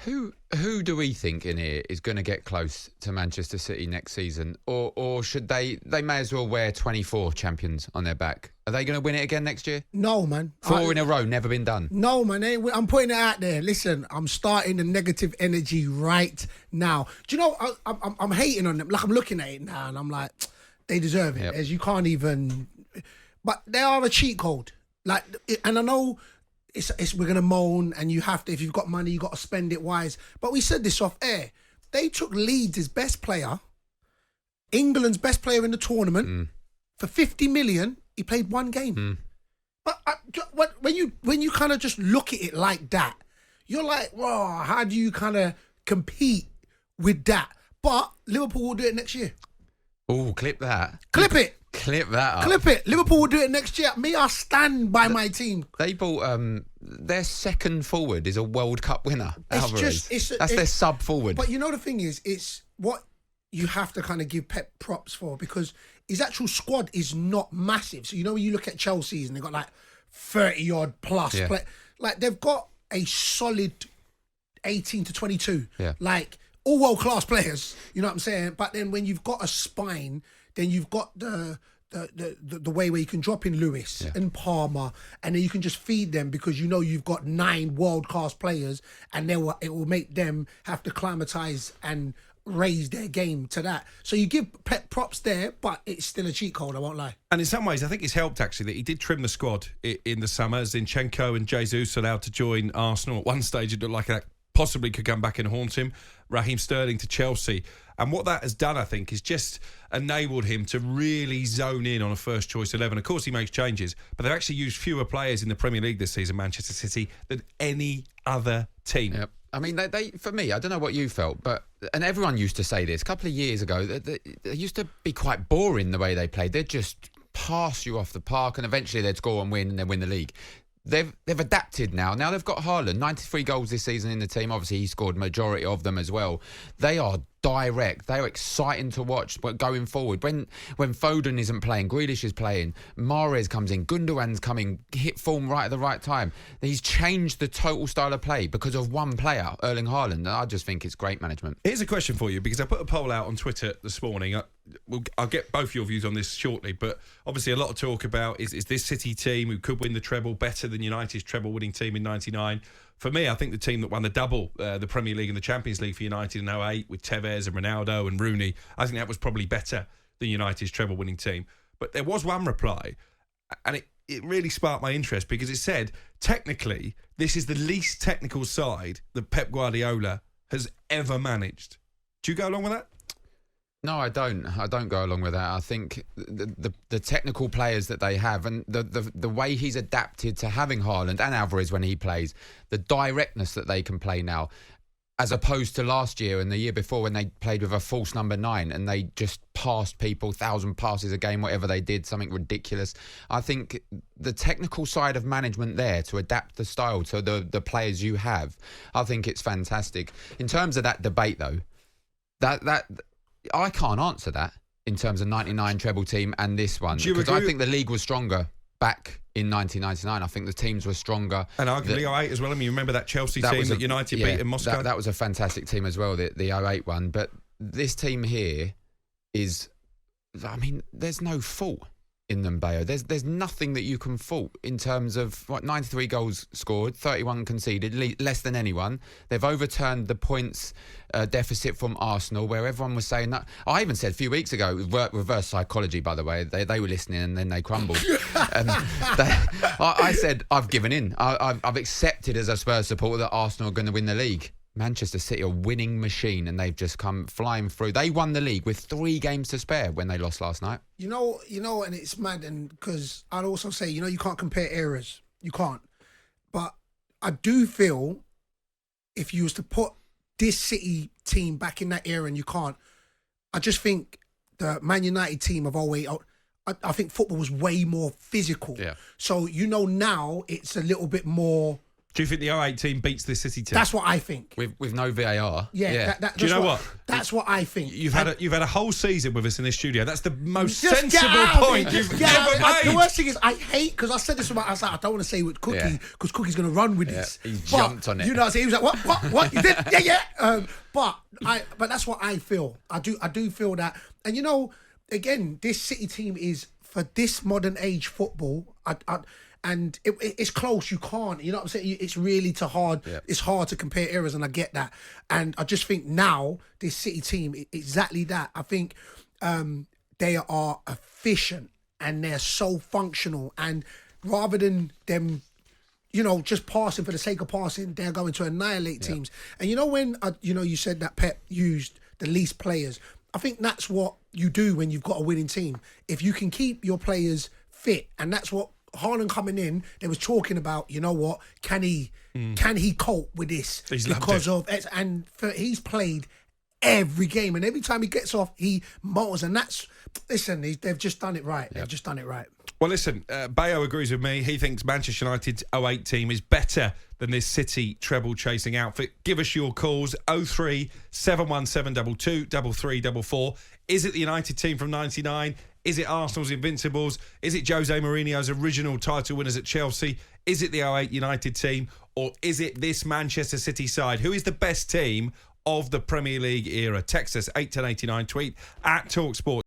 Who do we think in here is going to get close to Manchester City next season? Or should they may as well wear 24 champions on their back? Are they going to win it again next year? No, man. 4 in a row, never been done. No, man. I'm putting it out there. Listen, I'm starting the negative energy right now. Do you know, I'm hating on them. Like, I'm looking at it now and I'm like, they deserve it. Yep. As you can't even... But they are a cheat code. Like, and I know... we're going to moan and you have to, if you've got money, you got to spend it wise. But we said this off air. They took Leeds' best player, England's best player in the tournament, for 50 million. He played 1 game. But when you kind of just look at it like that, you're like, whoa, how do you kind of compete with that? But Liverpool will do it next year. Oh, clip that. Clip it. Clip that up. Clip it. Liverpool will do it next year. Me, I stand by my team. They bought their second forward is a World Cup winner. Alvarez. That's their sub forward. But you know the thing is, it's what you have to kind of give Pep props for, because his actual squad is not massive. So you know when you look at Chelsea's and they've got like 30 odd plus play, like they've got a solid 18 to 22. Yeah. Like all world class players. You know what I'm saying? But then when you've got a spine, then you've got the way where you can drop in Lewis and Palmer, and then you can just feed them, because you know you've got 9 world-class players, and it will make them have to climatise and raise their game to that. So you give Pep props there, but it's still a cheat code, I won't lie. And in some ways, I think it's helped, actually, that he did trim the squad in the summer. Zinchenko and Jesus allowed to join Arsenal. At one stage, it looked like that possibly could come back and haunt him. Raheem Sterling to Chelsea. And what that has done, I think, is just enabled him to really zone in on a first-choice 11. Of course, he makes changes, but they've actually used fewer players in the Premier League this season, Manchester City, than any other team. Yep. I mean, they for me, I don't know what you felt, and everyone used to say this a couple of years ago, they used to be quite boring the way they played. They'd just pass you off the park, and eventually they'd score and win, and they'd win the league. They've adapted now. Now they've got Haaland, 93 goals this season in the team. Obviously, he scored majority of them as well. They are direct. They are exciting to watch. But going forward, when Foden isn't playing, Grealish is playing, Mahrez comes in, Gundogan's coming, hit form right at the right time. He's changed the total style of play because of one player, Erling Haaland. And I just think it's great management. Here's a question for you, because I put a poll out on Twitter this morning. I'll get both your views on this shortly, but obviously a lot of talk about is this City team who could win the treble better than United's treble-winning team in '99? For me, I think the team that won the double, the Premier League and the Champions League for United in '08 with Tevez and Ronaldo and Rooney, I think that was probably better than United's treble-winning team. But there was one reply, and it really sparked my interest, because it said, technically, this is the least technical side that Pep Guardiola has ever managed. Do you go along with that? No, I don't. I don't go along with that. I think the technical players that they have, and the way he's adapted to having Haaland and Alvarez when he plays, the directness that they can play now, as opposed to last year and the year before when they played with a false number 9 and they just passed people 1,000 passes a game, whatever they did, something ridiculous. I think the technical side of management there to adapt the style to the players you have, I think it's fantastic. In terms of that debate, though, that I can't answer that in terms of 99 treble team and this one, because I think the league was stronger back in 1999. I think the teams were stronger. And arguably 08 as well. I mean, you remember that Chelsea team that United beat in Moscow? That was a fantastic team as well, the 08 one. But this team here is, I mean, there's no fault in them, Bayo. There's nothing that you can fault in terms of 93 goals scored, 31 conceded, less than anyone. They've overturned the points deficit from Arsenal, where everyone was saying that. I even said a few weeks ago, reverse psychology, by the way, they were listening and then they crumbled. I said, I've given in. I've accepted as a Spurs supporter that Arsenal are going to win the league. Manchester City are a winning machine, and they've just come flying through. They won the league with 3 games to spare when they lost last night. You know, and it's mad, and because I'd also say, you can't compare eras. You can't. But I do feel if you was to put this City team back in that era, and you can't, I just think the Man United team of 08, I think football was way more physical. Yeah. So, now it's a little bit more Do you think the 08 team beats this City team? That's what I think. With no VAR. Yeah. Do you know what? That's what I think. You've had a whole season with us in this studio. That's the most Just get sensible out of it. point Just you've get out ever of it. made. The worst thing is I hate, because I said this about, I was like, I don't want to say with Cookie because Cookie's going to run with this. He's But, jumped on it. You know what I'm saying? He was like, what? You did? Yeah. But that's what I feel. I do feel that. And you know, again, this City team is, for this modern age football, and it's close. You can't, you know what I'm saying? It's really too hard. Yeah. It's hard to compare eras, and I get that. And I just think now this City team, exactly that. I think they are efficient and they're so functional. And rather than them, you know, just passing for the sake of passing, they're going to annihilate teams. And you know when you said that Pep used the least players. I think that's what you do when you've got a winning team. If you can keep your players fit, and that's what Haaland coming in, they was talking about, you know what, can he cope with this? He's he's played every game, and every time he gets off, he motors, and they've just done it right. They've just done it right. Well, listen, Bayo agrees with me. He thinks Manchester United's 08 team is better than this City treble-chasing outfit. Give us your calls, 03 717 22 3344. Is it the United team from 99? Is it Arsenal's Invincibles? Is it Jose Mourinho's original title winners at Chelsea? Is it the 08 United team? Or is it this Manchester City side? Who is the best team of the Premier League era? Text us 81089, tweet at talkSPORT.